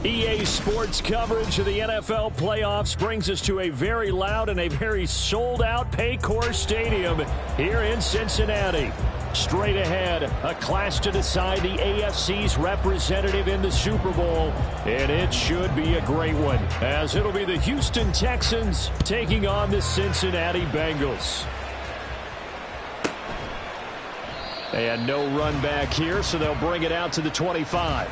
EA Sports coverage of the NFL playoffs brings us to a very loud and a very sold-out Paycor Stadium here in Cincinnati. Straight ahead, a clash to decide the AFC's representative in the Super Bowl, and it should be a great one, as it'll be the Houston Texans taking on the Cincinnati Bengals. And no run back here, so they'll bring it out to the 25.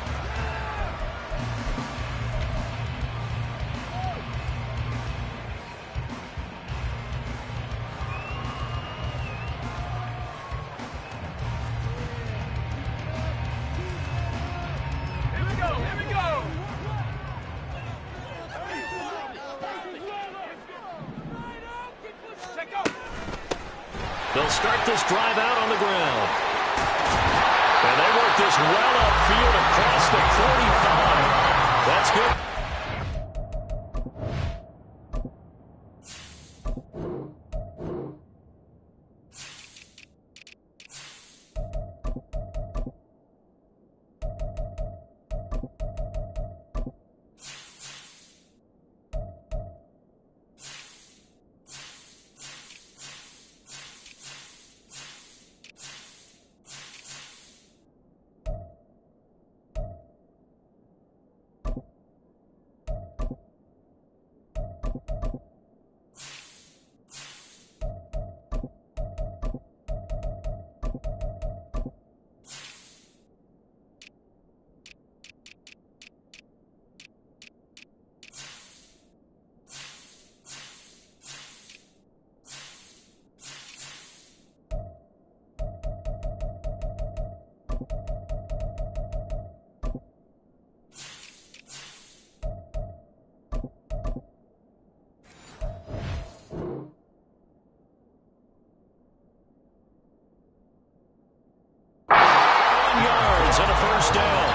They'll start this drive out on the ground. And they work this well upfield across the 45. That's good. Yards and a first down.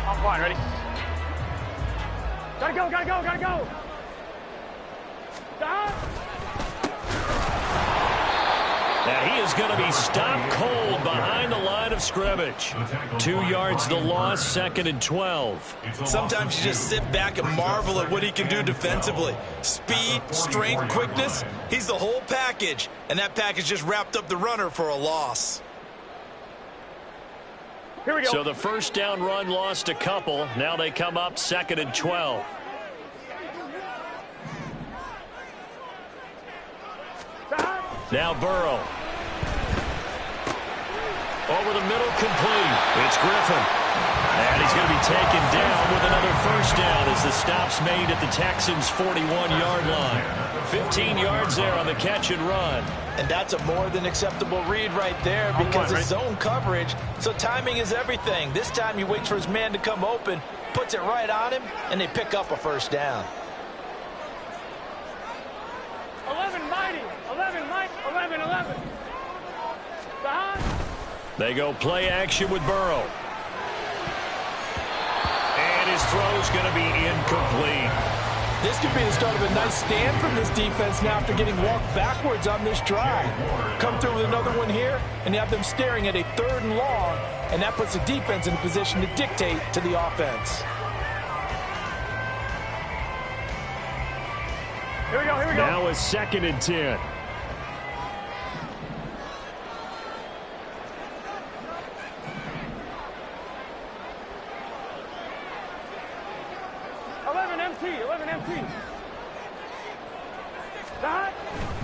I'm fine, ready? Gotta go, gotta go, gotta go! Stop! And he is going to be stopped cold behind the line of scrimmage. 2 yards the loss, 2nd and 12. Sometimes you just sit back and marvel at what he can do defensively. Speed, strength, quickness, he's the whole package. And that package just wrapped up the runner for a loss. Here we go. So the first down run lost a couple. Now they come up 2nd and 12. Now Burrow. Over the middle, complete. It's Griffin. And he's going to be taken down with another first down as the stop's made at the Texans' 41-yard line. 15 yards there on the catch and run. And that's a more than acceptable read right there because it's zone coverage, so timing is everything. This time he waits for his man to come open, puts it right on him, and they pick up a first down. 11 mighty, 11 mighty, 11, 11. Behind. They go play action with Burrow. And his throw's going to be incomplete. This could be the start of a nice stand from this defense now after getting walked backwards on this drive. Come through with another one here, and you have them staring at a 3rd and long, and that puts the defense in a position to dictate to the offense. Here we go, here we go. Now a 2nd and 10.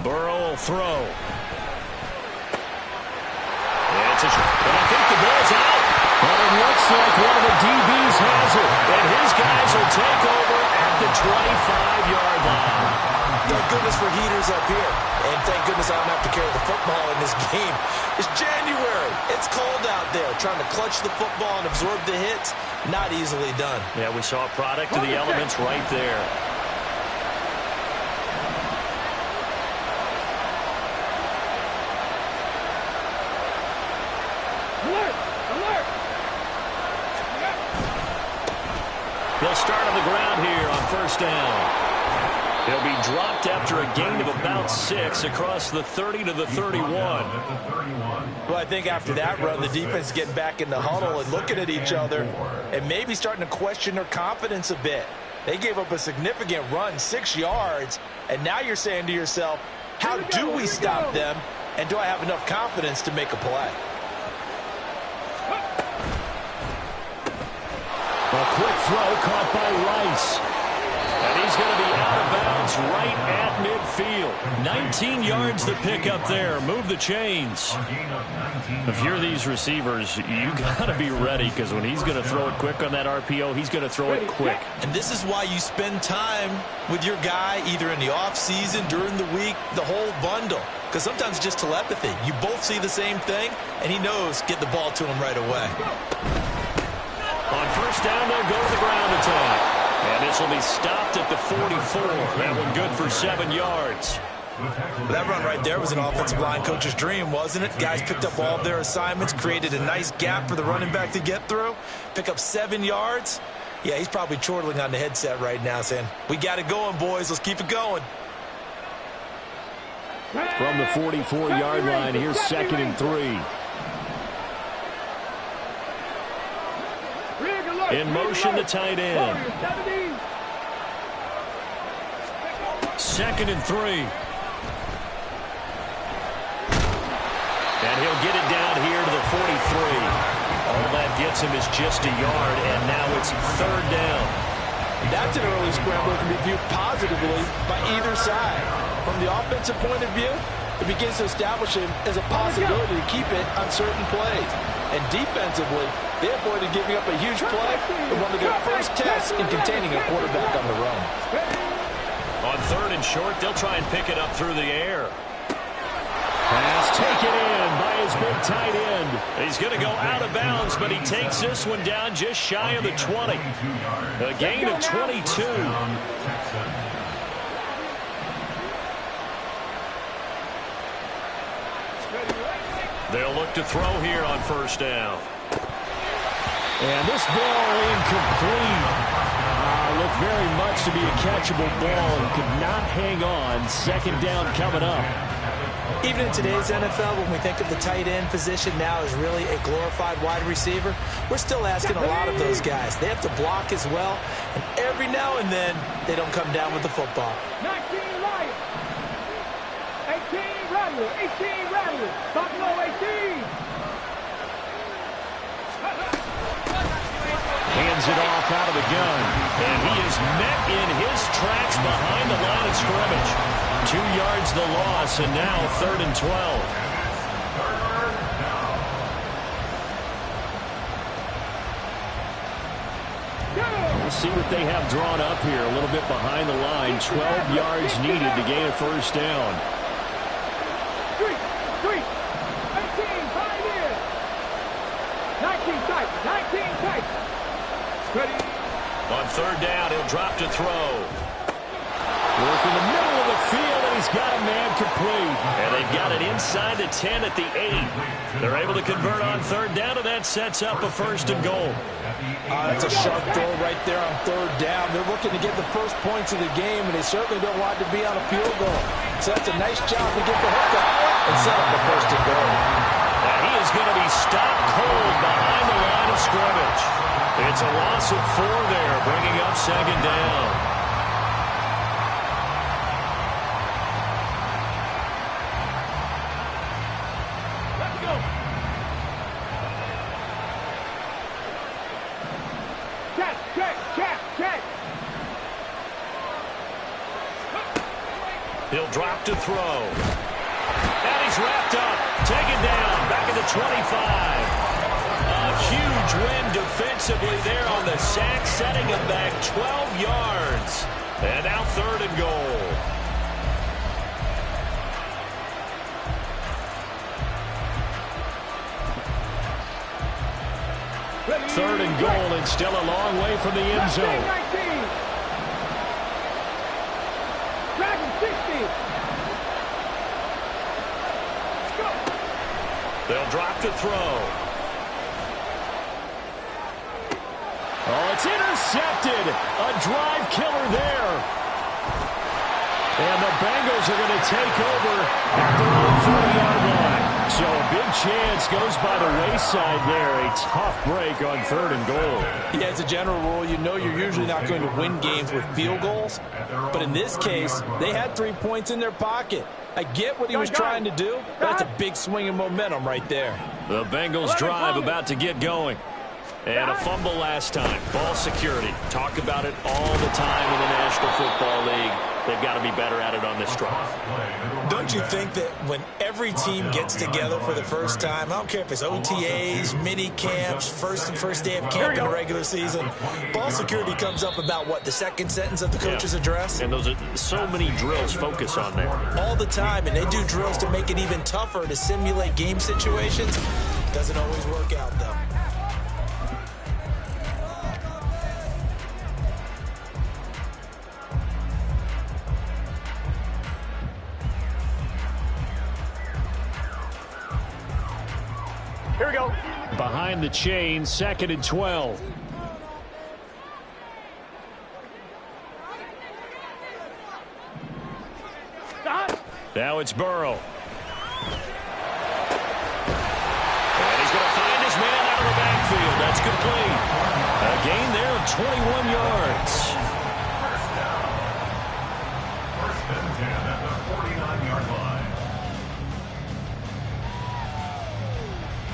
Burrow will throw. It's a shot. And I think the ball's out. But it looks like one of the DBs has it. And his guys will take over at the 25-yard line. Thank goodness for heaters up here. And thank goodness I don't have to carry the football in this game. It's January. It's cold out there. Trying to clutch the football and absorb the hits, not easily done. Yeah, we saw a product of the elements right there. They'll start on the ground here on first down. He'll be dropped after a gain of about 6 across the 30 to the 31. Well, I think after that run, the defense is getting back in the huddle and looking at each other and maybe starting to question their confidence a bit. They gave up a significant run, 6 yards, and now you're saying to yourself, how do we stop them, and do I have enough confidence to make a play? A quick throw caught by Rice. And he's going to be out of bounds right at midfield. 19 yards to pick up there. Move the chains. If you're these receivers, you got to be ready, because when he's going to throw it quick on that RPO, he's going to throw it quick. And this is why you spend time with your guy either in the offseason, during the week, the whole bundle. Because sometimes it's just telepathy. You both see the same thing, and he knows get the ball to him right away. On first down, they'll go to the ground attack. And this will be stopped at the 44. That one good for 7 yards. That run right there was an offensive line coach's dream, wasn't it? Guys picked up all of their assignments, created a nice gap for the running back to get through, pick up 7 yards. Yeah, he's probably chortling on the headset right now saying, we got it going, boys. Let's keep it going. From the 44-yard line, here's 2nd and 3. In motion, the tight end. 2nd and 3. And he'll get it down here to the 43. All that gets him is just a yard, and now it's 3rd down. That's an early scramble that can be viewed positively by either side. From the offensive point of view, it begins to establish him as a possibility to keep it on certain plays. And defensively, they avoided giving up a huge play in one of their first tests in containing a quarterback on the run. On 3rd and short, they'll try and pick it up through the air. Pass taken in by his big tight end. He's going to go out of bounds, but he takes this one down just shy of the 20. A gain of 22. They'll look to throw here on first down. And this ball incomplete. Looked very much to be a catchable ball and could not hang on. 2nd down coming up. Even in today's NFL, when we think of the tight end position now as really a glorified wide receiver, we're still asking a lot of those guys. They have to block as well, and every now and then, they don't come down with the football. 19 Lions, 18 Rattlers, 18 Rattlers, Buffalo 18. Hands it off out of the gun, and he is met in his tracks behind the line of scrimmage. 2 yards the loss, and now 3rd and 12. We'll see what they have drawn up here. A little bit behind the line. 12 yards needed to gain a first down. 3, 18, 5 in. 19 tight, 19 tight. Ready. On 3rd down, he'll drop to throw. Work in the middle of the field, and he's got a man complete. And they've got it inside the 10 at the 8. They're able to convert on 3rd down, and that sets up a 1st and goal. That's a sharp throw right there on 3rd down. They're looking to get the first points of the game, and they certainly don't want to be on a field goal. So that's a nice job to get the hook up and set up the 1st and goal. And he is going to be stopped cold behind the line of scrimmage. It's a loss of 4 there, bringing up 2nd down. He'll drop to throw. And he's wrapped up. Taken down. Back at the 25. A huge win defensively there on the sack, setting him back 12 yards. And now 3rd and goal. Third and goal, and still a long way from the end zone. They'll drop to throw. Oh, it's intercepted. A drive killer there. And the Bengals are going to take over at their own 40-yard line. So a big chance goes by the wayside there. A tough break on 3rd and goal. Yeah, as a general rule, you know you're usually not going to win games with field goals. But in this case, they had 3 points in their pocket. I get what he was trying to do, but that's a big swing of momentum right there. The Bengals drive about to get going. And a fumble last time. Ball security. Talk about it all the time in the National Football League. They've got to be better at it on this drive. Don't you think that when every team gets together for the first time, I don't care if it's OTAs, mini camps, first day of camp in the regular season, ball security comes up about, what, the second sentence of the coach's address? And those are so many drills focus on that. All the time, and they do drills to make it even tougher to simulate game situations. Doesn't always work out, though. Here we go. Behind the chain, 2nd and 12. Now it's Burrow. And he's going to find his man out of the backfield. That's complete. A gain there of 21 yards. First and 10 at the 49-yard line.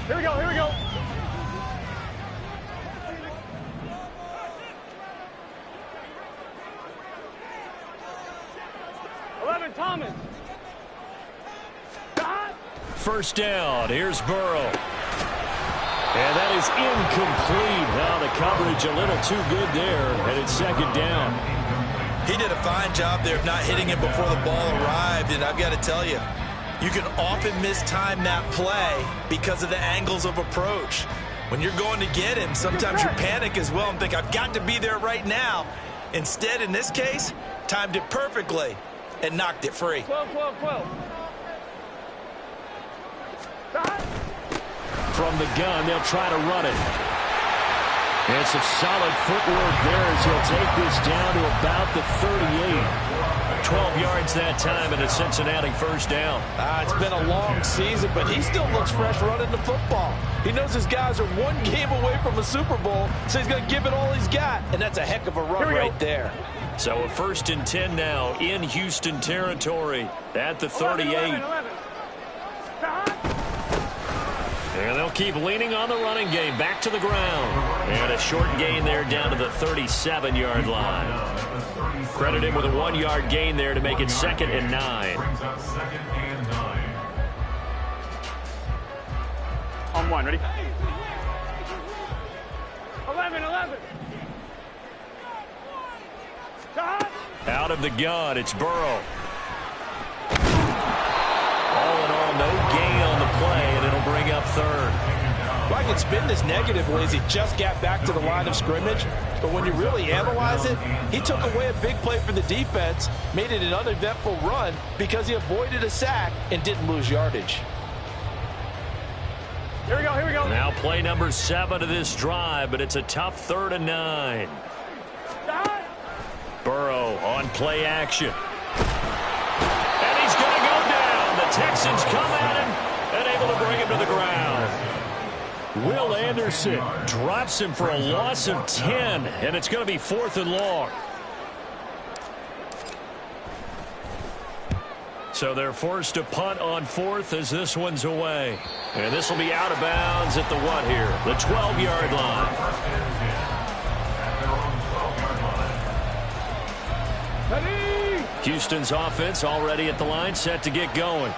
Here we go. Here we go. Thomas. First down. Here's Burrow. And that is incomplete. Now the coverage a little too good there. And it's 2nd down. He did a fine job there of not hitting him before the ball arrived. And I've got to tell you, you can often mistime that play because of the angles of approach. When you're going to get him, sometimes you panic as well and think, I've got to be there right now. Instead, in this case, timed it perfectly and knocked it free. 12. From the gun, they'll try to run it. And some solid footwork there as he'll take this down to about the 38. 12 yards that time and a Cincinnati first down. It's been a long season, but he still looks fresh running the football. He knows his guys are one game away from a Super Bowl, so he's going to give it all he's got, and that's a heck of a run right there. So a 1st and 10 now in Houston territory at the 38. 11. And they'll keep leaning on the running game back to the ground. And a short gain there down to the 37-yard line. Credit him with a 1-yard gain there to make it 2nd and 9. On 1, ready? 11. Out of the gun, it's Burrow. All in all, no gain on the play, and it'll bring up 3rd. Well, I can spin this negatively as he just got back to the line of scrimmage. But when you really analyze it, he took away a big play for the defense, made it an uneventful run because he avoided a sack and didn't lose yardage. Here we go. Now play number 7 of this drive, but it's a tough 3rd and 9. Burrow on play action. And he's going to go down. The Texans come at him and able to bring him to the ground. Will Anderson drops him for a loss of 10, and it's going to be 4th and long. So they're forced to punt on 4th as this one's away. And this will be out of bounds at the what here? The 12-yard line. Houston's offense already at the line, set to get going.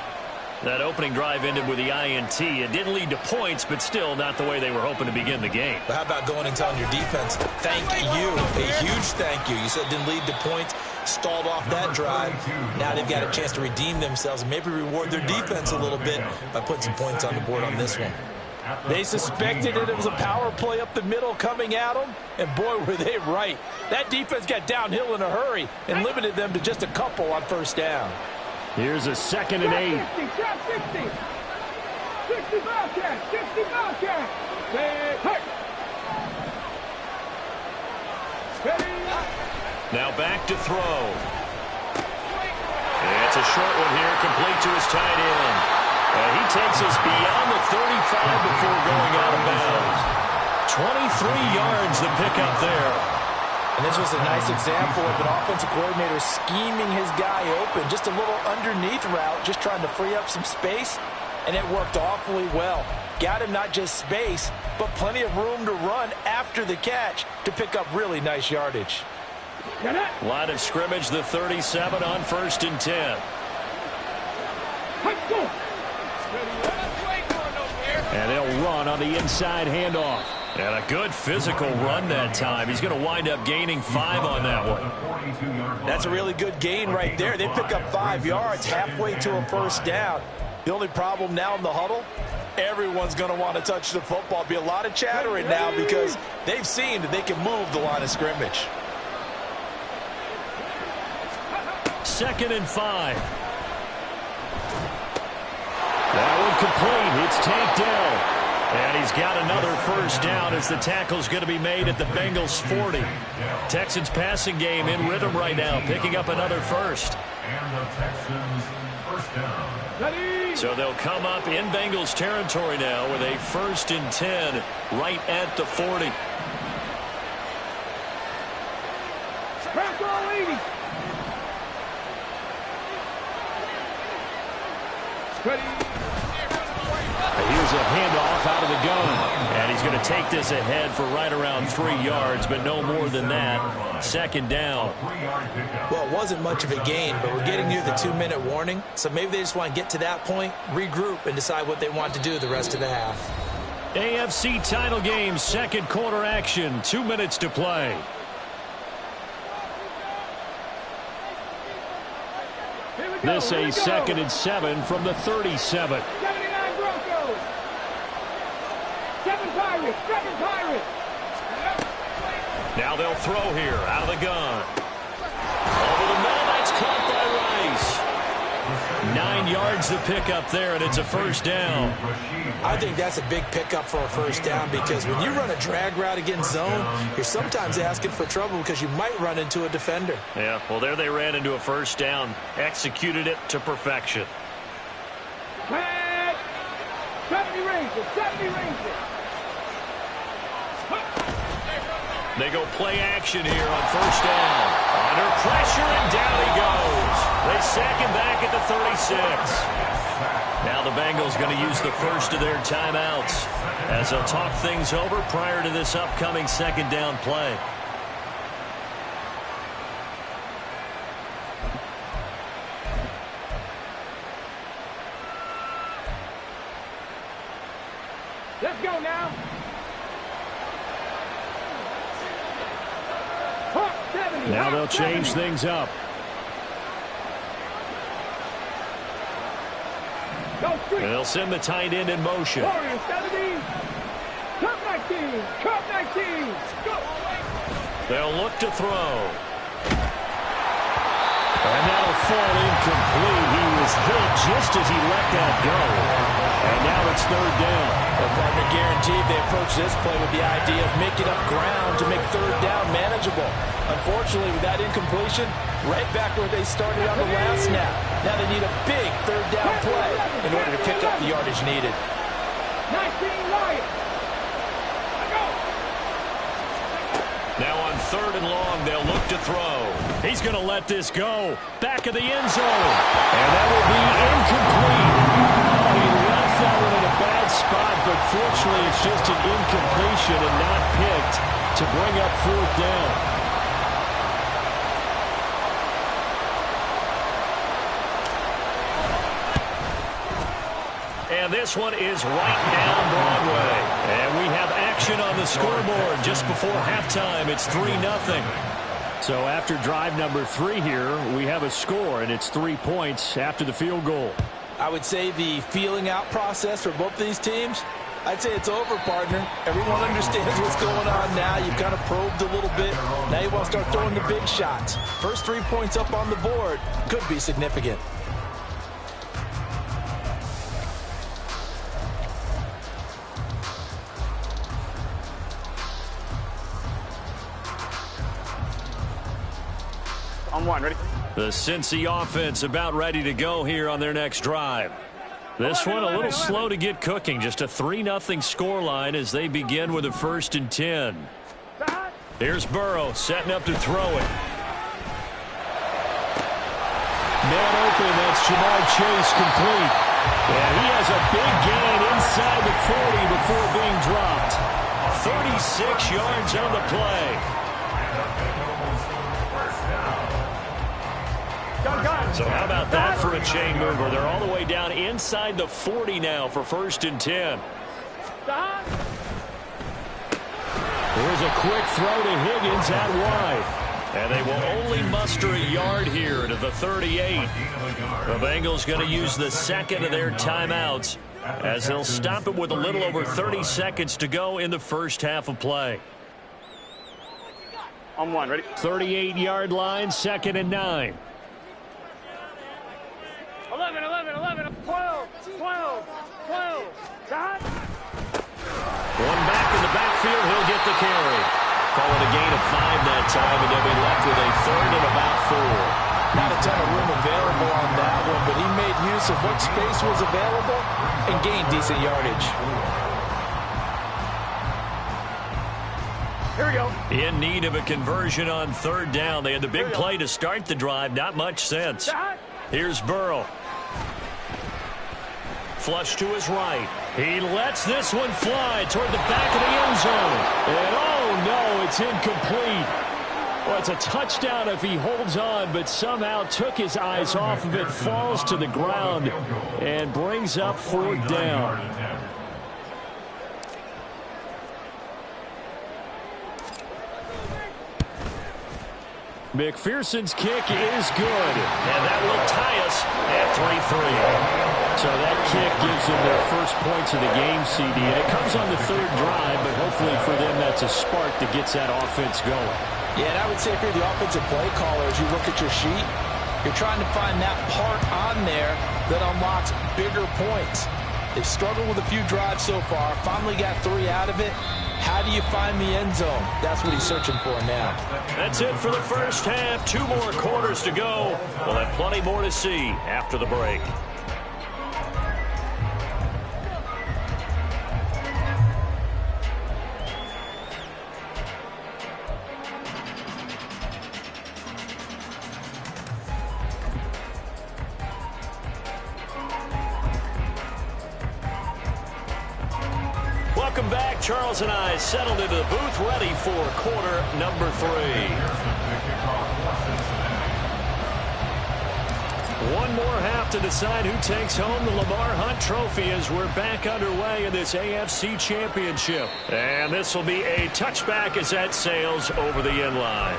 That opening drive ended with the INT. It didn't lead to points, but still not the way they were hoping to begin the game. But how about going and telling your defense, thank you, a huge thank you. You said it didn't lead to points, stalled off that drive. Now they've got a chance to redeem themselves and maybe reward their defense a little bit by putting some points on the board on this one. They suspected it was a power play up the middle coming at them, and boy, were they right. That defense got downhill in a hurry and limited them to just a couple on first down. Here's a 2nd and 8. 60 Bobcat. Now back to throw. short one here, complete to his tight end. And he takes us beyond the 35 before going out of bounds. 23 yards the pickup there. And this was a nice example of an offensive coordinator scheming his guy open. Just a little underneath route, just trying to free up some space, and it worked awfully well. Got him not just space, but plenty of room to run after the catch to pick up really nice yardage. Line of scrimmage, the 37 on 1st and 10. And they'll run on the inside handoff. And a good physical run that time. He's going to wind up gaining 5 on that one. That's a really good gain right there. They pick up 5 yards halfway to a first down. The only problem now in the huddle, everyone's going to want to touch the football. Be a lot of chattering now because they've seen that they can move the line of scrimmage. 2nd and 5. That one complete. It's tanked down. And he's got another first down as the tackle's going to be made at the Bengals 40. Texans passing game in rhythm right now, picking up another first. And the Texans first down. So they'll come up in Bengals territory now with a 1st and 10 right at the 40. Crack all 80. Ready. Here's a handoff out of the gun. And he's going to take this ahead for right around 3 yards, but no more than that. 2nd down. Well, it wasn't much of a gain, but we're getting near the 2-minute warning. So maybe they just want to get to that point, regroup, and decide what they want to do the rest of the half. AFC title game, 2nd quarter action. 2 minutes to play. This a 2nd and 7 from the 37. 79 Broncos. 7 Pirates. 7 Pirates. Now they'll throw here out of the gun. Over the middle, that's caught by Rice. 9 yards to pick up there, and it's a first down. I think that's a big pickup for a first down because when you run a drag route against zone, you're sometimes asking for trouble because you might run into a defender. Yeah, well, there they ran into a first down. Executed it to perfection. 70 Rangers. 70 Rangers. They go play action here on first down. Under pressure, and down he goes. They sack him back at the 36. Now the Bengals going to use the first of their timeouts as they'll talk things over prior to this upcoming 2nd down play. Let's go now. 70. Now they'll change things up. And they'll send the tight end in motion. Warriors 70. Cup 19. Cup 19. Go. They'll look to throw. And that'll fall incomplete. He was hit just as he let that go. And now it's 3rd down. Well, partner, guaranteed they approach this play with the idea of making up ground to make 3rd down manageable. Unfortunately, with that incompletion, right back where they started on the last snap. Now they need a big 3rd down play in order to pick up the yardage needed. 19 Lions. Now on 3rd and long, they'll look to throw. He's going to let this go. Back of the end zone. And that will be incomplete. Oh, he left that one in a bad spot, but fortunately it's just an incompletion and not picked to bring up 4th down. And this one is right down Broadway. And we have action on the scoreboard just before halftime. It's 3-0. So after drive number 3 here, we have a score, and it's 3 points after the field goal. I would say the feeling out process for both these teams, I'd say it's over, partner. Everyone understands what's going on now. You've kind of probed a little bit. Now you want to start throwing the big shots. First 3 points up on the board could be significant. On one, ready? The Cincy offense about ready to go here on their next drive. This one a little slow to get cooking. Just a 3-0 scoreline as they begin with a 1st and 10. Here's Burrow setting up to throw it. Man open, that's Jamar Chase complete. And he has a big gain inside the 40 before being dropped. 36 yards on the play. So how about that for a chain mover? They're all the way down inside the 40 now for 1st and 10. Here's a quick throw to Higgins out wide. And they will only muster a yard here to the 38. The Bengals going to use the second of their timeouts as they'll stop it with a little over 30 seconds to go in the first half of play. On one, ready? 38-yard line, 2nd and 9. 11, 12, 12. Dot. One back in the backfield, he'll get the carry. Call it a gain of 5 that time, and they'll be left with a 3rd and about 4. Not a ton of room available on that one, but he made use of what space was available and gained decent yardage. Here we go. In need of a conversion on 3rd down. They had the big play to start the drive. Not much sense. Here's Burrow. Flush to his right. He lets this one fly toward the back of the end zone. And oh no, it's incomplete. Well, it's a touchdown if he holds on, but somehow took his eyes off of it, falls to the ground, and brings up 4th down. McPherson's kick is good. And that will tie us at 3-3. So that kick gives them their first points of the game, CD. And it comes on the 3rd drive, but hopefully for them that's a spark that gets that offense going. Yeah, and I would say if you're the offensive play caller, as you look at your sheet, you're trying to find that part on there that unlocks bigger points. They've struggled with a few drives so far, finally got 3 out of it. How do you find the end zone? That's what he's searching for now. That's it for the first half. 2 more quarters to go. We'll have plenty more to see after the break. Welcome back. Charles and I settled into the booth, ready for quarter number 3. One more half to decide who takes home the Lamar Hunt Trophy as we're back underway in this AFC Championship. And this will be a touchback as that sails over the end line.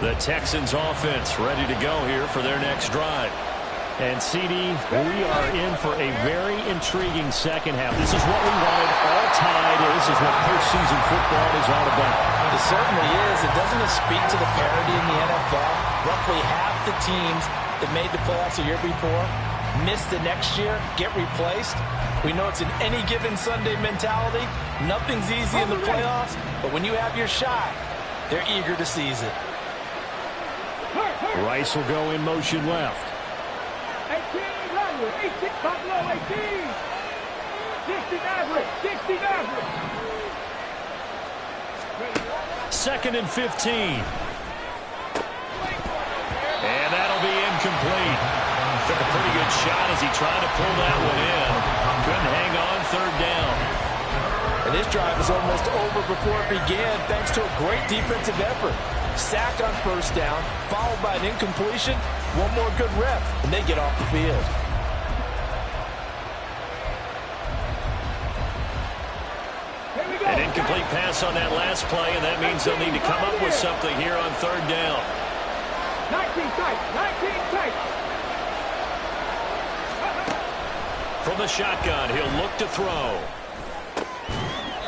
The Texans offense ready to go here for their next drive. And CD, we are in for a very intriguing second half. This is what we wanted all tied. This is what postseason football is all about. It certainly is. It doesn't speak to the parity in the NFL. Roughly half the teams that made the playoffs a year before miss the next year, get replaced. We know it's an any given Sunday mentality. Nothing's easy in the playoffs, but when you have your shot, they're eager to seize it. Rice will go in motion left. 18, 18, Buffalo, 18. 60 average, 60 average. 2nd and 15. And that'll be incomplete. Took a pretty good shot as he tried to pull that one in. Couldn't hang on 3rd down. And this drive is almost over before it began thanks to a great defensive effort. Sack on 1st down, followed by an incompletion. One more good rep, and they get off the field. An incomplete pass on that last play, and that means they'll need to come up with something here on 3rd down. 19 tight, 19 tight. From the shotgun, he'll look to throw.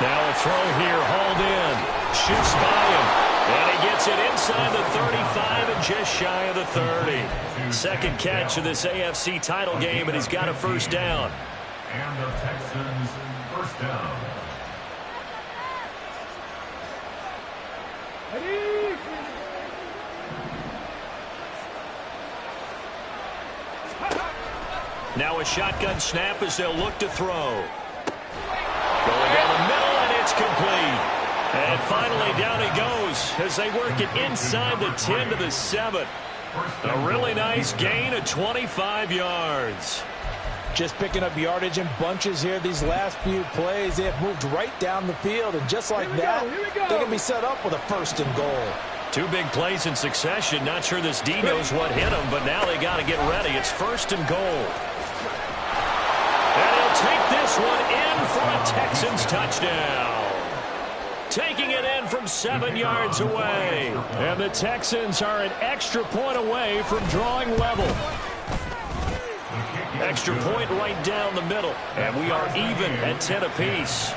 Now a throw here, hauled in. Shoots by him. And he gets it inside the 35 and just shy of the 30. Second catch of this AFC title game, and he's got a first down. And the Texans first down. Now a shotgun snap as they'll look to throw. Going down the middle, and it's complete. And finally down he goes as they work it inside the 10 to the 7. A really nice gain of 25 yards. Just picking up yardage in bunches here these last few plays. They have moved right down the field, and just like that, they can be set up with a first and goal. Two big plays in succession. Not sure this D knows what hit him, but now they got to get ready. It's first and goal. And he'll take this one in for a Texans touchdown. Taking it in from 7 yards away. And the Texans are an extra point away from drawing level. Extra point right down the middle. And we are even at 10 apiece.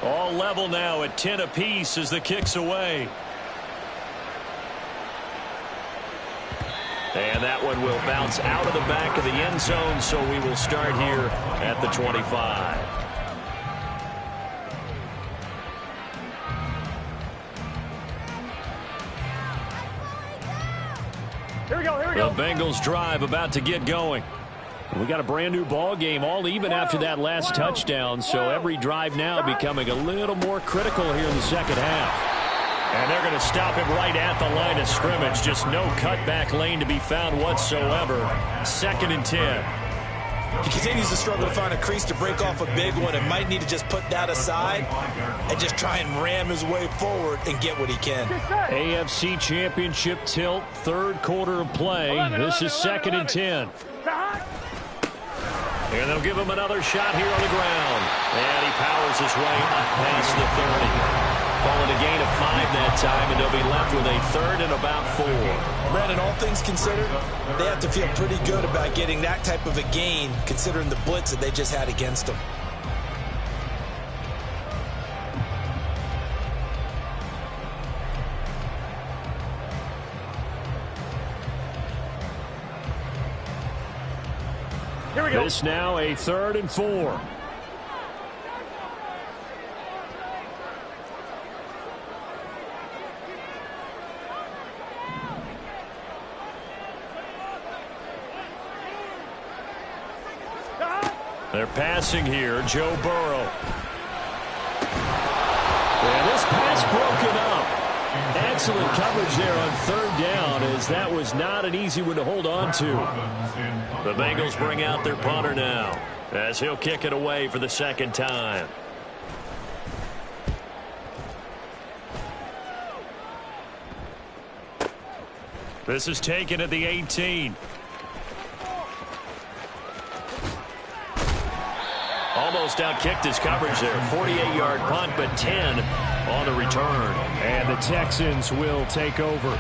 All level now at 10 apiece as the kick's away. And that one will bounce out of the back of the end zone, so we will start here at the 25. Here we go. The Bengals drive about to get going. We got a brand new ball game, all even after that last touchdown, so every drive now becoming a little more critical here in the second half. And they're going to stop him right at the line of scrimmage. Just no cutback lane to be found whatsoever. 2nd and 10. He continues to struggle to find a crease to break off a big one and might need to just put that aside and just try and ram his way forward and get what he can. AFC Championship tilt, 3rd quarter of play. This is 2nd and 10. And they'll give him another shot here on the ground. And he powers his way up past the 30. Calling a gain of 5 that time, and they'll be left with a 3rd and about 4. Brandon, all things considered, they have to feel pretty good about getting that type of a gain, considering the blitz that they just had against them. Here we go. This now a 3rd and 4. They're passing here, Joe Burrow. And this pass broken up. Excellent coverage there on 3rd down, as that was not an easy one to hold on to. The Bengals bring out their punter now, as he'll kick it away for the 2nd time. This is taken at the 18. Almost outkicked his coverage there. 48-yard punt, but 10 on the return. And the Texans will take over.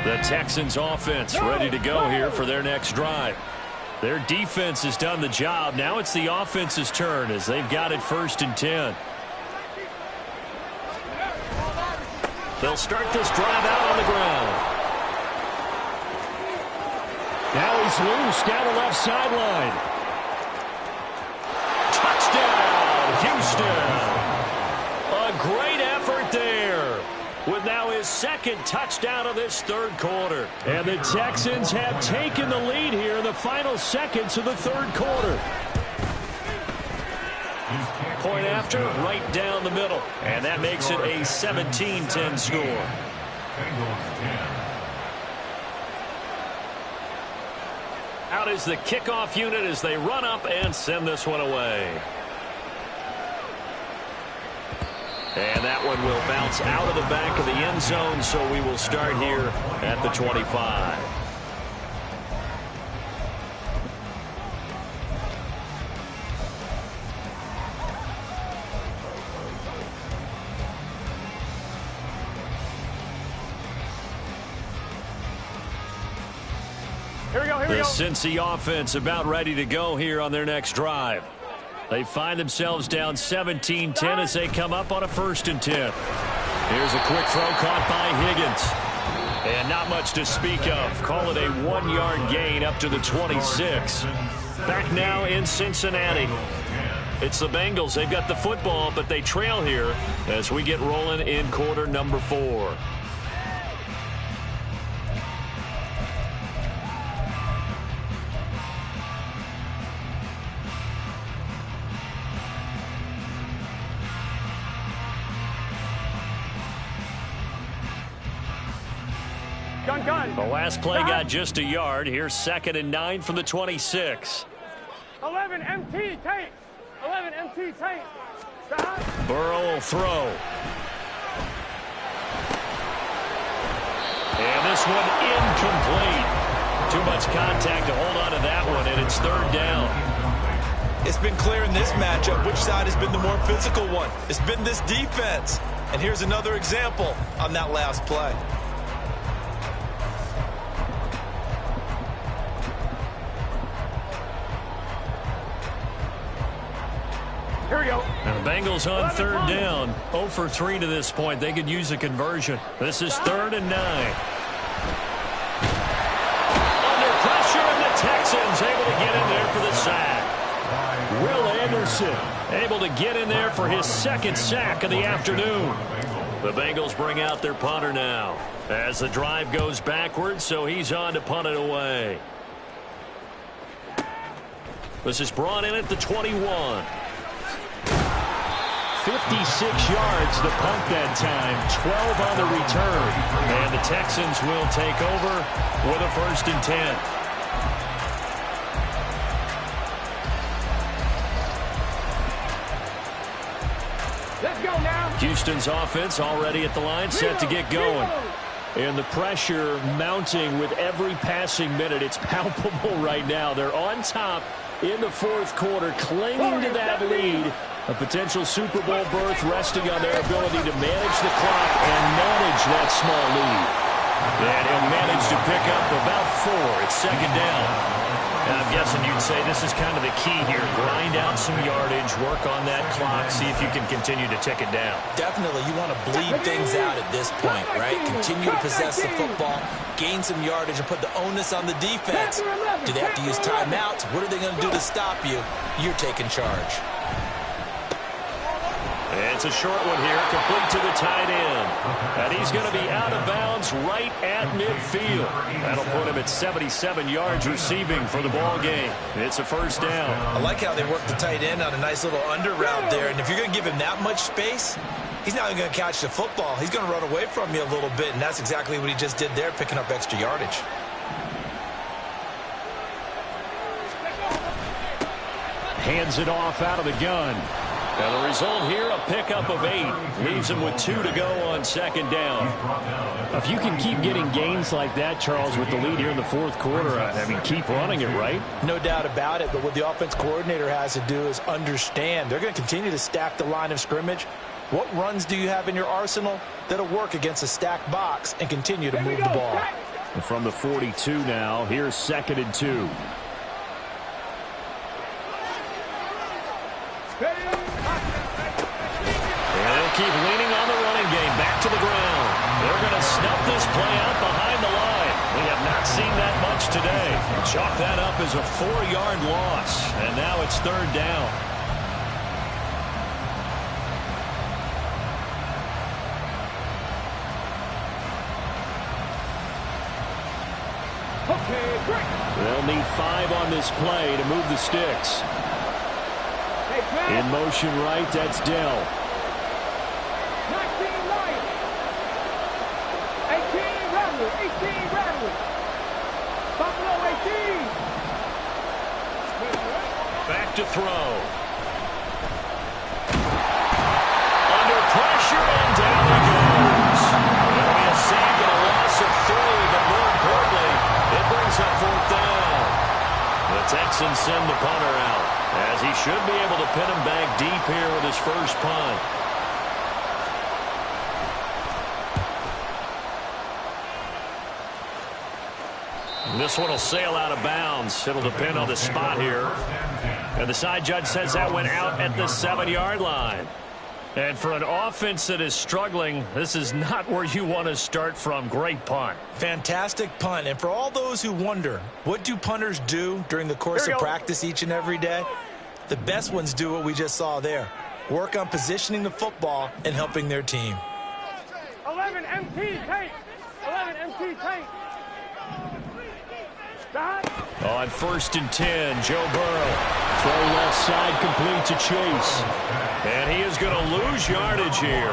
The Texans offense ready to go here for their next drive. Their defense has done the job. Now it's the offense's turn as they've got it 1st and 10. They'll start this drive out on the ground. Now he's loose down the left sideline. Touchdown, Houston. A great effort there, with now his 2nd touchdown of this 3rd quarter. And the Texans have taken the lead here in the final seconds of the 3rd quarter. Point after, right down the middle. And that makes it a 17-10 score. Out is the kickoff unit as they run up and send this one away. And that one will bounce out of the back of the end zone, so we will start here at the 25. This Cincy offense about ready to go here on their next drive. They find themselves down 17-10 as they come up on a 1st and 10. Here's a quick throw caught by Higgins. And not much to speak of. Call it a 1-yard gain up to the 26. Back now in Cincinnati. It's the Bengals. They've got the football, but they trail here as we get rolling in quarter number 4. The last play got just a yard. Here's 2nd and 9 from the 26. 11 MT tape. 11 MT tape. Burrow will throw. And this one incomplete. Too much contact to hold on to that one, and it's 3rd down. It's been clear in this matchup which side has been the more physical one. It's been this defense. And here's another example on that last play. Here we go. And the Bengals on 3rd down. 0 for 3 to this point. They could use a conversion. This is 3rd and 9. Under pressure, and the Texans able to get in there for the sack. Will Anderson able to get in there for his 2nd sack of the afternoon. The Bengals bring out their punter now as the drive goes backwards, so he's on to punt it away. This is brought in at the 21. 56 yards the punt that time, 12 on the return. And the Texans will take over with a 1st and 10. Let's go now. Houston's offense already at the line, set to get going. And the pressure mounting with every passing minute. It's palpable right now. They're on top in the 4th quarter, clinging to that lead. A potential Super Bowl berth resting on their ability to manage the clock and manage that small lead. And he'll manage to pick up about 4. It's 2nd down. And I'm guessing you'd say this is kind of the key here. Grind out some yardage, work on that clock, see if you can continue to tick it down. Definitely, you want to bleed things out at this point, right? Continue to possess the football, gain some yardage, and put the onus on the defense. Do they have to use timeouts? What are they going to do to stop you? You're taking charge. It's a short one here, complete to the tight end. And he's going to be out of bounds right at midfield. That'll put him at 77 yards receiving for the ball game. It's a 1st down. I like how they work the tight end on a nice little under route there. And if you're going to give him that much space, he's not even going to catch the football. He's going to run away from you a little bit, and that's exactly what he just did there, picking up extra yardage. Hands it off out of the gun. And the result here, a pickup of 8. Leaves him with 2 to go on 2nd down. If you can keep getting gains like that, Charles, with the lead here in the 4th quarter, I mean, keep running it, right? No doubt about it, but what the offense coordinator has to do is understand. They're going to continue to stack the line of scrimmage. What runs do you have in your arsenal that'll work against a stacked box and continue to move the ball? And from the 42 now, here's 2nd and 2. Keep leaning on the running game. Back to the ground. They're going to snuff this play out behind the line. We have not seen that much today. Chalk that up as a 4-yard loss. And now it's 3rd down. Okay, great. They'll need 5 on this play to move the sticks. In motion right, that's Dell. 19 right. 18 Rattler. 18 Rattler. Buffalo 18. Back to throw. Under pressure, and down he goes. There'll be a sack and a loss of 3, but more importantly, it brings up 4th down. The Texans send the punter out, as he should be able to pin him back deep here with his first punt. This one will sail out of bounds. It'll depend on the spot here. And the side judge says that went out at the 7-yard line. And for an offense that is struggling, this is not where you want to start from. Great punt. Fantastic punt. And for all those who wonder, what do punters do during the course of practice each and every day? The best ones do what we just saw there. Work on positioning the football and helping their team. 11 MT tank. 11 MT tank. Stop. On 1st and 10, Joe Burrow. Throw left side, complete to Chase. And he is going to lose yardage here.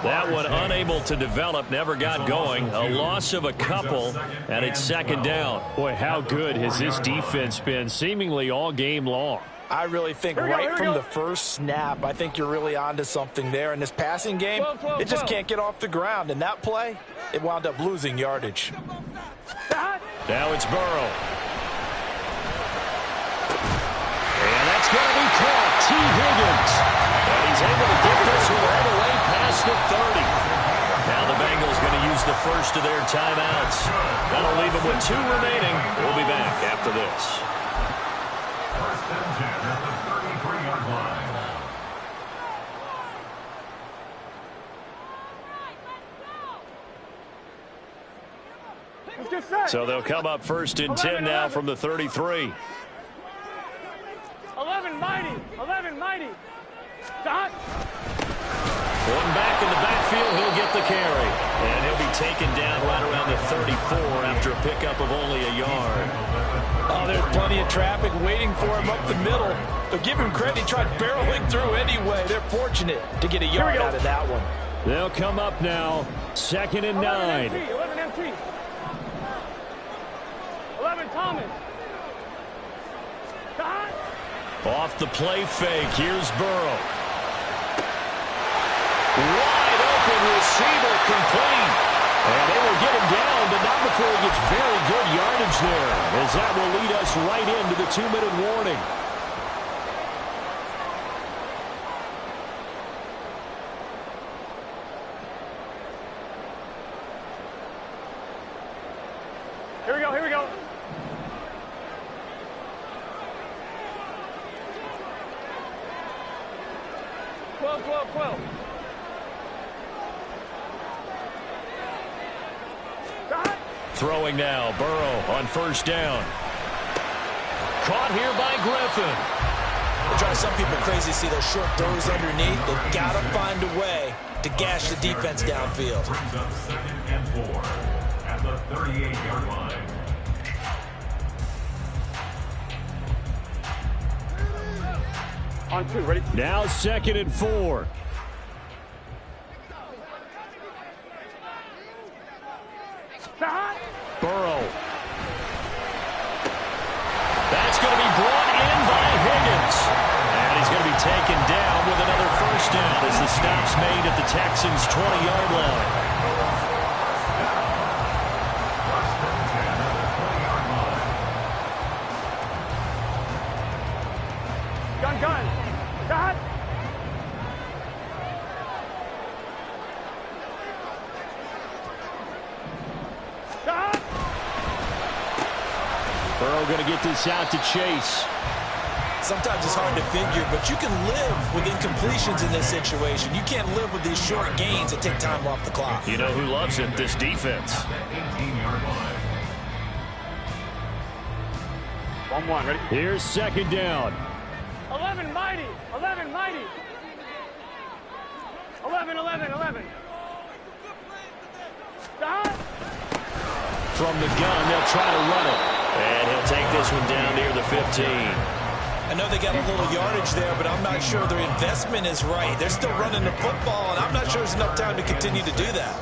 That one unable to develop, never got going. A loss of a couple, and it's 2nd down. Boy, how good has this defense been seemingly all game long? I really think right from the first snap, I think you're really onto something there. In this passing game, it just can't get off the ground. And that play, it wound up losing yardage. Now it's Burrow. And that's going to be caught. T. Higgins. And he's able to get this one all the way past the 30. Now the Bengals going to use the first of their timeouts. That'll leave them with 2 remaining. We'll be back after this. First and 10 at the 33-yard line. So they'll come up 1st and 10 now from the 33. 11 mighty. 11 mighty. Dot. One back in the backfield, he'll get the carry. And he'll be taken down right around the 34 after a pickup of only a yard. Oh, there's plenty of traffic waiting for him up the middle. But give him credit, he tried barreling through anyway. They're fortunate to get a yard out of that one. They'll come up now, 2nd and 9. 11 MT. 11 Thomas. Dot. Off the play fake, here's Burrow. Wide open receiver, complete. And they will get him down, but not before he gets very good yardage there, as that will lead us right into the 2-minute warning. Here we go. Here we go. Twelve. Throwing now, Burrow on 1st down. Caught here by Griffin. It drives some people crazy to see those short throws underneath. They've got to find a way to gash the defense downfield. Brings up 2nd and 4 at the 38-yard line. On 2, ready? Now 2nd and 4. Burrow. That's going to be brought in by Higgins. And he's going to be taken down with another 1st down as the stop's made at the Texans' 20-yard line. Gun. Dot. Burrow going to get this out to Chase. Sometimes it's hard to figure, but you can live with incompletions in this situation. You can't live with these short gains that take time off the clock. You know who loves it? This defense. 18-yard line. 1-1, ready? Here's 2nd down. 11 mighty. 11 mighty. 11. Dot. From the gun, they'll try to run it. And he'll take this one down near the 15. I know they got a little yardage there, but I'm not sure their investment is right. They're still running the football, and I'm not sure there's enough time to continue to do that.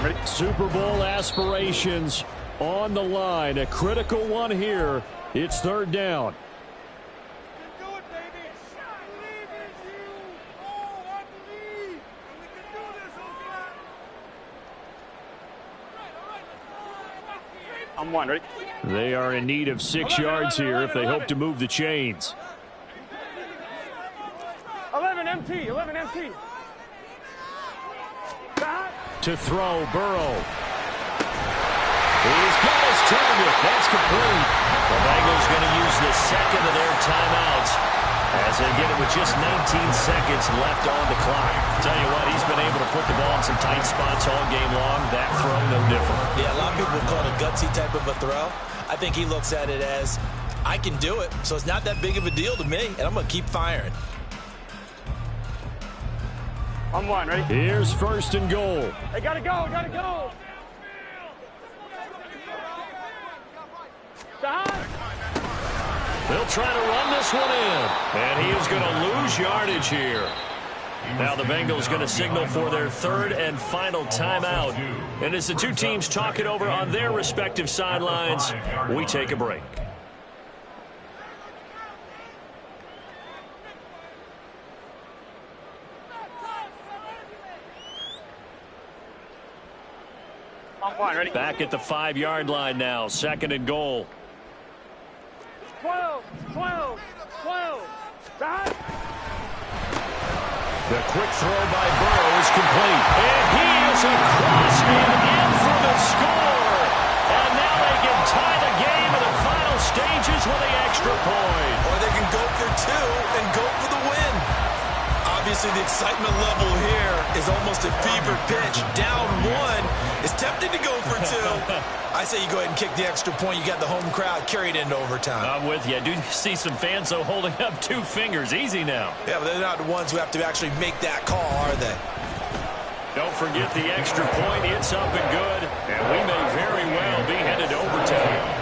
Ready? Super Bowl aspirations on the line. A critical one here. It's 3rd down. I'm one, ready? They are in need of 6 yards here if they hope to move the chains. 11 MT, 11 MT. To throw, Burrow. He's got his target. That's complete. The Bengals going to use the second of their timeouts as they get it with just 19 seconds left on the clock. Tell you what, he's been able to put the ball in some tight spots all game long. That throw, no different. Yeah, a lot of people call it a gutsy type of a throw. I think he looks at it as, I can do it, so it's not that big of a deal to me, and I'm going to keep firing. I'm one, ready? Here's first and goal. Hey, gotta go, gotta go. They'll try to run this one in. And he is going to lose yardage here. Now the Bengals going to signal for their third and final timeout. And as the two teams talk it over on their respective sidelines, we take a break. Ready? Back at the 5-yard line now. Second and goal. 12, 12, 12. The quick throw by Burrow is complete. And he is across and in for the score. And now they can tie the game in the final stages with the extra point. Or they can go for 2 and go for the win. Obviously, the excitement level here is almost a fever pitch. Down 1 is tempted to go for 2. I say you go ahead and kick the extra point. You got the home crowd carried into overtime. I'm with you. I do see some fans, though, holding up 2 fingers. Easy now. Yeah, but they're not the ones who have to actually make that call, are they? Don't forget the extra point. It's up and good. And we may very well be headed to overtime.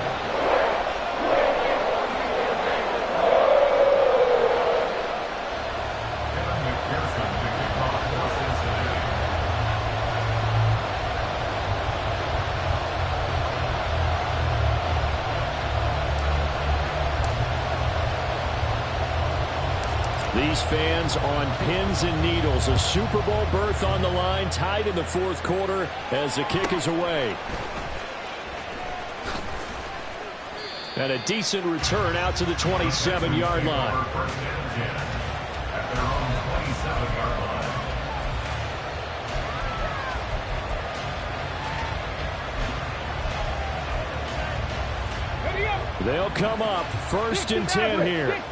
These fans on pins and needles. A Super Bowl berth on the line, tied in the 4th quarter as the kick is away. And a decent return out to the 27-yard line. They'll come up first and 10 here.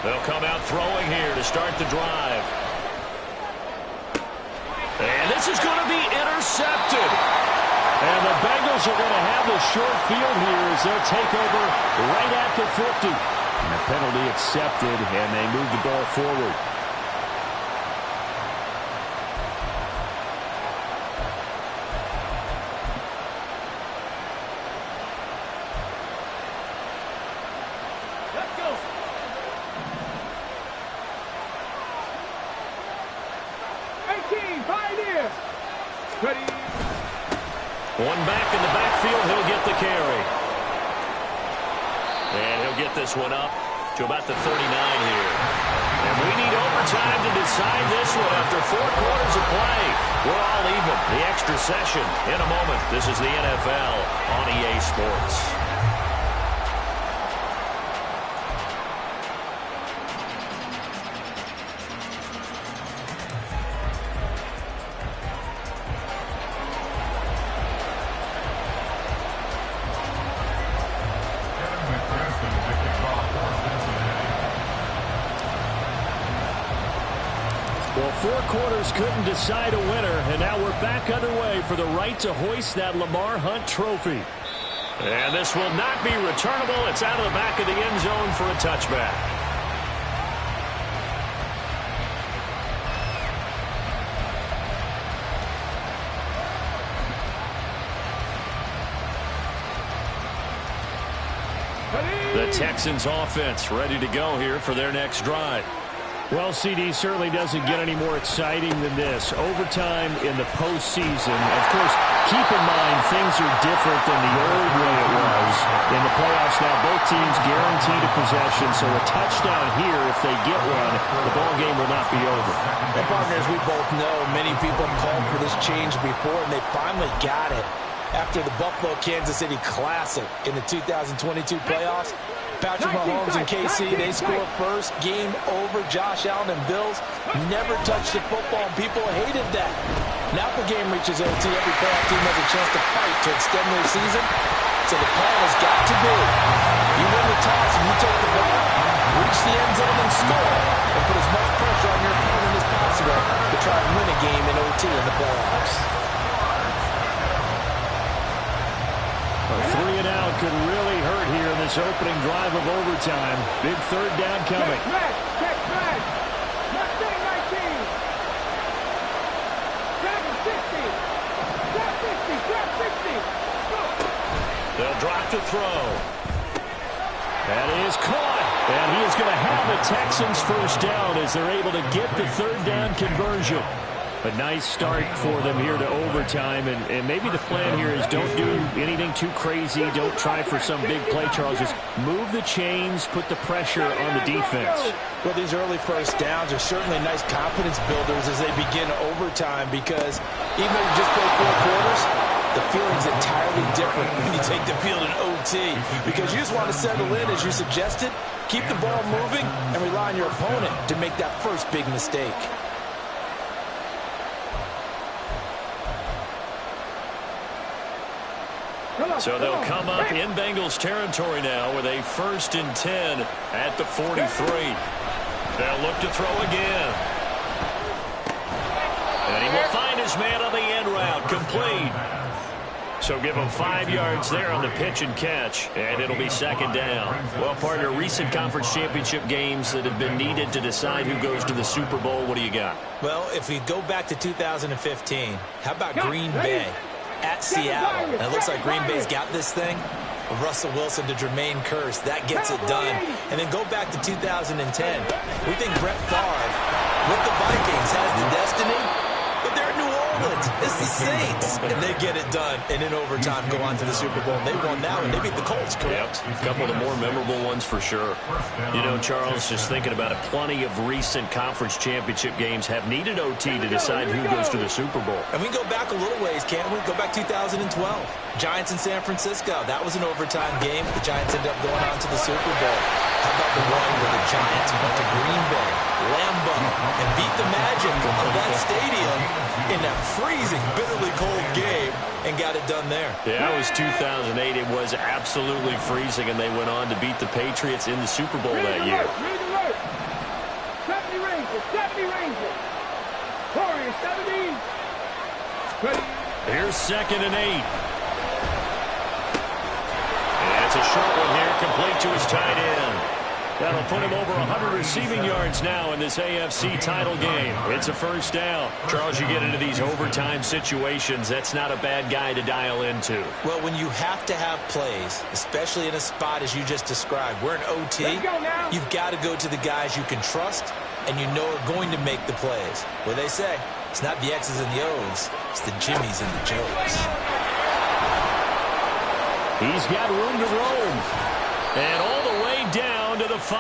They'll come out throwing here to start the drive. And this is going to be intercepted. And the Bengals are going to have the short field here as they'll take over right at the 50. And the penalty accepted, and they move the ball forward. One back in the backfield, he'll get the carry. And he'll get this one up to about the 39 here. And we need overtime to decide this one after 4 quarters of play. We're all even. The extra session in a moment. This is the NFL on EA Sports. Well, 4 quarters couldn't decide a winner, and now we're back underway for the right to hoist that Lamar Hunt trophy. And this will not be returnable. It's out of the back of the end zone for a touchback. The Texans offense ready to go here for their next drive. Well, CD certainly doesn't get any more exciting than this. Overtime in the postseason. Of course, keep in mind things are different than the old way it was. In the playoffs now, both teams guaranteed a possession, so a touchdown here, if they get one, the ball game will not be over. And partners, we both know many people have called for this change before, and they finally got it. After the Buffalo-Kansas City Classic in the 2022 playoffs, Patrick Mahomes and KC, they score first, game over. Josh Allen and Bills never touched the football, and people hated that. Now if the game reaches OT, every playoff team has a chance to fight to extend their season. So the plan has got to be, you win the toss and you take the ball, reach the end zone and score, and put as much pressure on your opponent as possible to try and win a game in OT in the playoffs. A 3-and-out could really hurt here in this opening drive of overtime. Big third down coming. Check flag. Mustang 19. Grab 60. Grab 60. Grab 60. They'll drop to throw. That is caught. And he is going to have the Texans first down as they're able to get the third down conversion. A nice start for them here to overtime, and maybe the plan here is don't do anything too crazy. Don't try for some big play, Charles. Just move the chains, put the pressure on the defense. Well, these early first downs are certainly nice confidence builders as they begin overtime, because even though you just played 4 quarters, the feeling's entirely different when you take the field in OT, because you just want to settle in, as you suggested, keep the ball moving, and rely on your opponent to make that first big mistake. So they'll come up in Bengals territory now with a 1st and 10 at the 43. They'll look to throw again. And he will find his man on the end route, complete. So give him 5 yards there on the pitch and catch, and it'll be 2nd down. Well, partner, recent conference championship games that have been needed to decide who goes to the Super Bowl, what do you got? Well, if we go back to 2015, how about Green Bay at Seattle? And it looks like Green Bay's got this thing. Russell Wilson to Jermaine Kearse, that gets it done. And then go back to 2010. We think Brett Favre with the Vikings has the destiny, but they're in New Orleans. It's the Saints, and they get it done. And in overtime, go on to the Super Bowl. And they won that one. They beat the Colts, correct? Yep. A couple of the more memorable ones for sure. You know, Charles, just thinking about it, plenty of recent conference championship games have needed OT to decide who goes to the Super Bowl. And we go back a little ways, can't we? Go back 2012. Giants in San Francisco. That was an overtime game. The Giants ended up going on to the Super Bowl. How about the one where the Giants went to Green Bay, Lambeau, and beat the Magic of that stadium in that freezing, bitterly cold game and got it done there? Yeah, it was 2008. It was absolutely freezing, and they went on to beat the Patriots in the Super Bowl that year. 70 Rangers, 70 Rangers. Warriors, 70. Here's 2nd and 8. And it's a short one here, complete to his tight end. That'll put him over 100 receiving yards now in this AFC title game. It's a 1st down. Charles, you get into these overtime situations, that's not a bad guy to dial into. Well, when you have to have plays, especially in a spot as you just described, we're in OT, you've got to go to the guys you can trust and you know are going to make the plays. What they say, it's not the X's and the O's, it's the Jimmies and the Joes. He's got room to roam. And all the way down to the 5.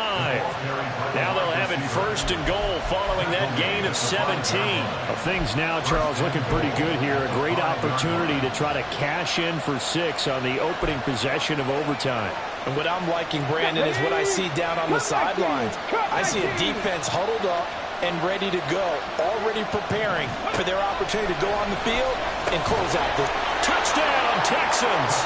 Now they'll have it 1st and goal following that gain of 17. Well, things now, Charles, looking pretty good here. A great opportunity to try to cash in for 6 on the opening possession of overtime. And what I'm liking, Brandon, is what I see down on the sidelines. I see a defense huddled up and ready to go, already preparing for their opportunity to go on the field and close out the touchdown, Texans.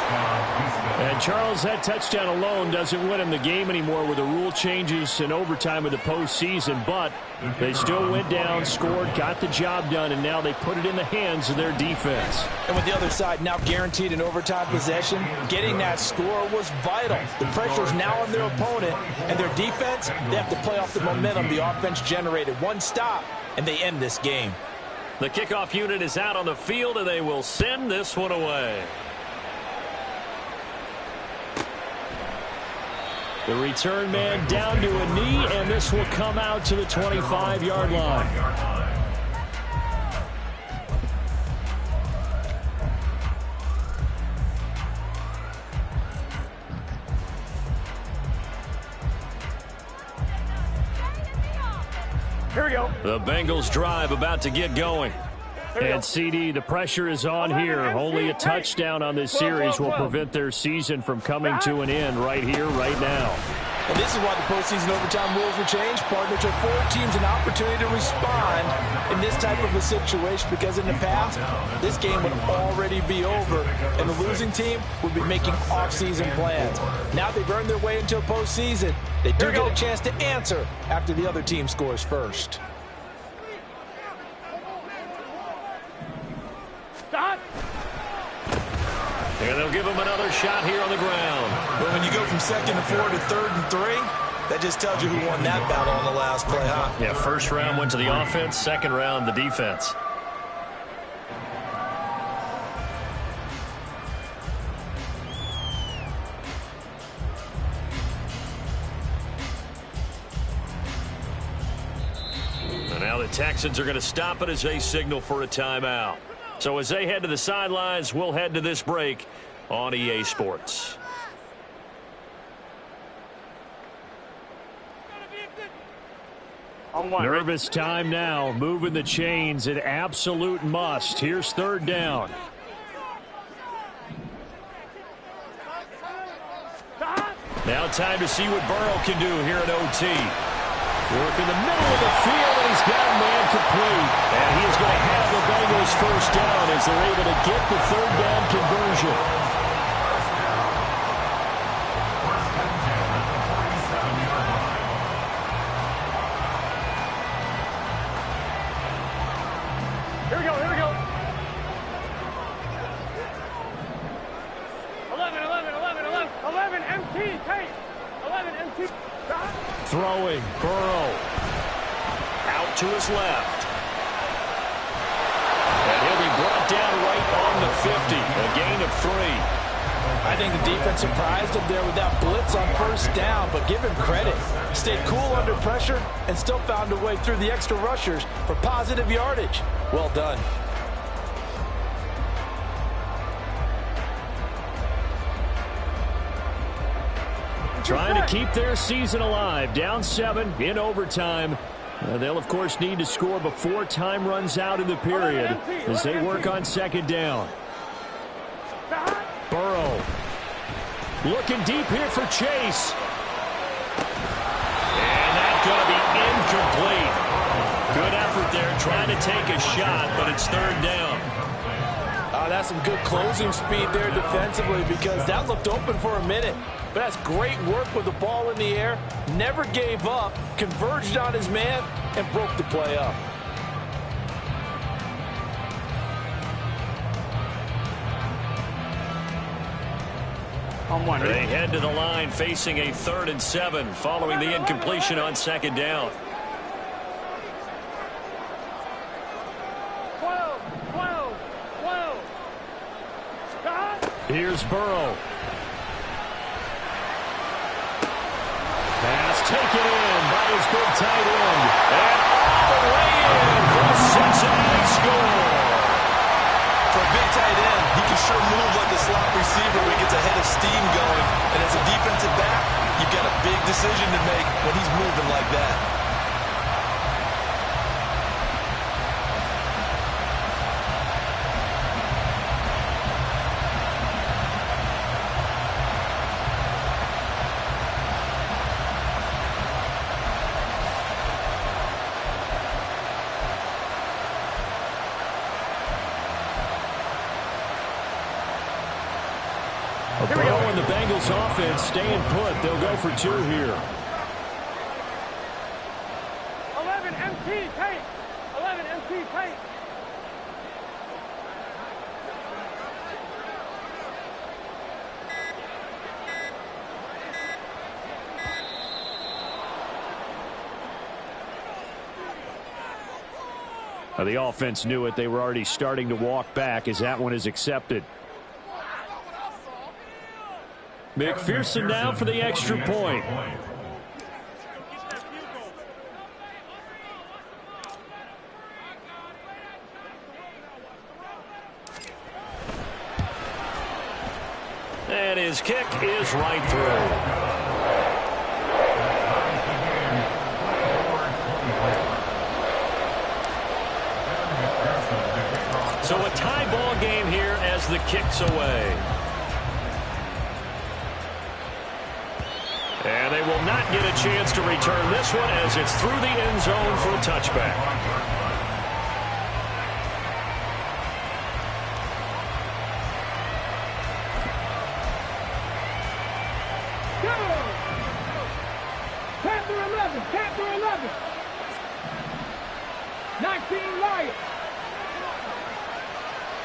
And Charles, that touchdown alone doesn't win him the game anymore with the rule changes in overtime of the postseason, but they still went down, scored, got the job done, and now they put it in the hands of their defense. And with the other side now guaranteed an overtime possession, getting that score was vital. The pressure's now on their opponent, and their defense, they have to play off the momentum the offense generated. One stop, and they end this game. The kickoff unit is out on the field, and they will send this one away. The return man down to a knee, and this will come out to the 25-yard line. Here we go. The Bengals drive about to get going. And CD, the pressure is on here. Only a touchdown on this series will prevent their season from coming to an end right here, right now. And this is why the postseason overtime rules were changed, partner, to afford teams an opportunity to respond in this type of a situation, because in the past, this game would already be over, and the losing team would be making off-season plans. Now they've earned their way into a postseason. They do get a chance to answer after the other team scores first. And they'll give him another shot here on the ground. But when you go from 2nd and 4 to 3rd and 3, that just tells you who won that battle on the last play, huh? Yeah, first round went to the offense, second round the defense. And now the Texans are going to stop it as they signal for a timeout. So as they head to the sidelines, we'll head to this break on EA Sports. Nervous time now, moving the chains, an absolute must. Here's 3rd down. Now time to see what Burrow can do here at OT. Work in the middle of the field, and he's got a man complete. And he is going to have the Bengals first down as they're able to get the 3rd down conversion. Here we go, here we go. 11, MT, take. 11, MT. Throwing, Burrow. Out to his left. And he'll be brought down right on the 50. A gain of 3. I think the defense surprised him there with that blitz on 1st down, but give him credit. Stayed cool under pressure and still found a way through the extra rushers for positive yardage. Well done. Trying to keep their season alive. Down 7 in overtime. They'll, of course, need to score before time runs out in the period as they work on 2nd down. Burrow looking deep here for Chase. And that's going to be incomplete. Good effort there trying to take a shot, but it's 3rd down. That's some good closing speed there defensively, because that looked open for a minute. But that's great work with the ball in the air. Never gave up, converged on his man, and broke the play up. They head to the line facing a 3rd and 7 following the incompletion on 2nd down. 12. Here's Burrow. Pass taken in by his big tight end. And all the way in for a Cincinnati score. For a big tight end, he can sure move like a slot receiver when he gets a head of steam going. And as a defensive back, you've got a big decision to make when he's moving like that. Burrow and the Bengals offense staying put. They'll go for 2 here. 11 MT take. 11 MT take. The offense knew it. They were already starting to walk back as that one is accepted. McPherson now for the extra point. And his kick is right through. So a tie ball game here as the kick's away. And they will not get a chance to return this one as it's through the end zone for a touchback. Chapter 11. 19 Lions.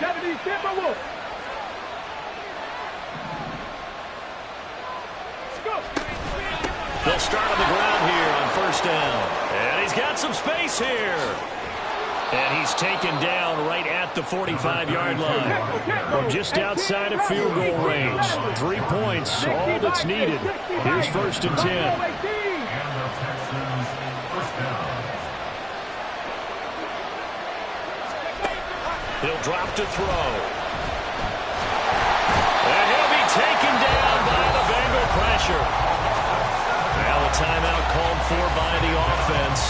70 Timberwolves. They'll start on the ground here on first down. And he's got some space here. And he's taken down right at the 45-yard line. From just outside of field goal range. 3 points, all that's needed. Here's first and 10. And the Texans first down. He'll drop to throw. And he'll be taken down by the Bengal pressure. Now a timeout called for by the offense.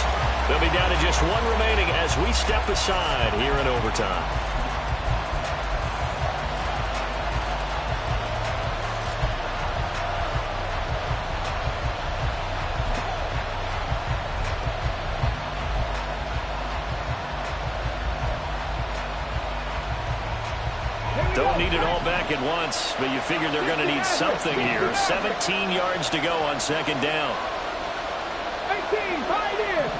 They'll be down to just one remaining as we step aside here in overtime. Don't need it all back at once, but you figure they're going to need something here. 17 yards to go on second down. 18, right in.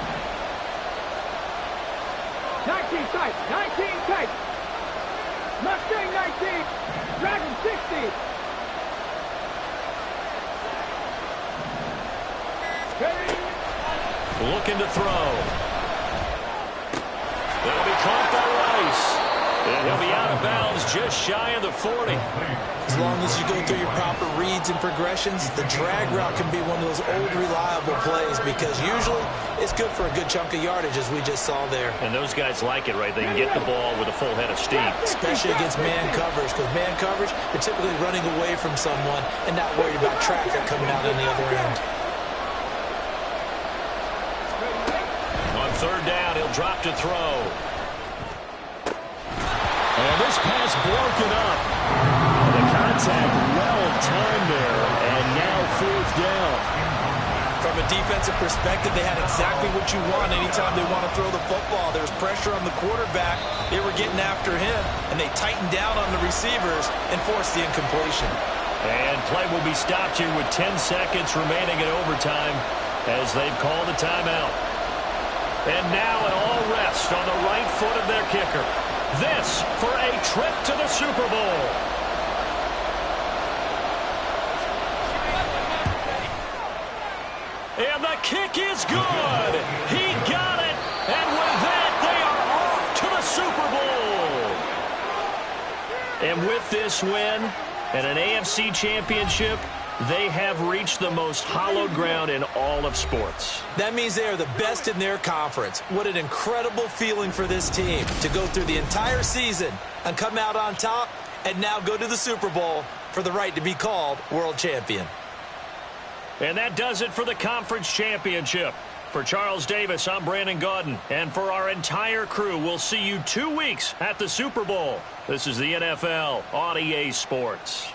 19 tight, 19 tight. Mustang 19, Dragon 60. Looking to throw. That'll be caught by Rice. And he'll be out of bounds just shy of the 40. As long as you go through your proper reads and progressions, the drag route can be one of those old reliable plays because usually it's good for a good chunk of yardage as we just saw there. And those guys like it, right? They can get the ball with a full head of steam. Especially against man coverage because man coverage, they're typically running away from someone and not worried about traffic coming out on the other end. On third down, he'll drop to throw. And this pass broken up. The contact well-timed there, and now fourth down. From a defensive perspective, they had exactly what you want anytime they want to throw the football. There was pressure on the quarterback. They were getting after him, and they tightened down on the receivers and forced the incompletion. And play will be stopped here with 10 seconds remaining in overtime as they've called a timeout. And now an all rest on the right foot of their kicker. This for a trip to the Super Bowl. And the kick is good. He got it. And with that, they are off to the Super Bowl. And with this win and an AFC championship, they have reached the most hallowed ground in all of sports. That means they are the best in their conference. What an incredible feeling for this team to go through the entire season and come out on top and now go to the Super Bowl for the right to be called world champion. And that does it for the conference championship. For Charles Davis, I'm Brandon Gaudin. And for our entire crew, we'll see you 2 weeks at the Super Bowl. This is the NFL on EA Sports.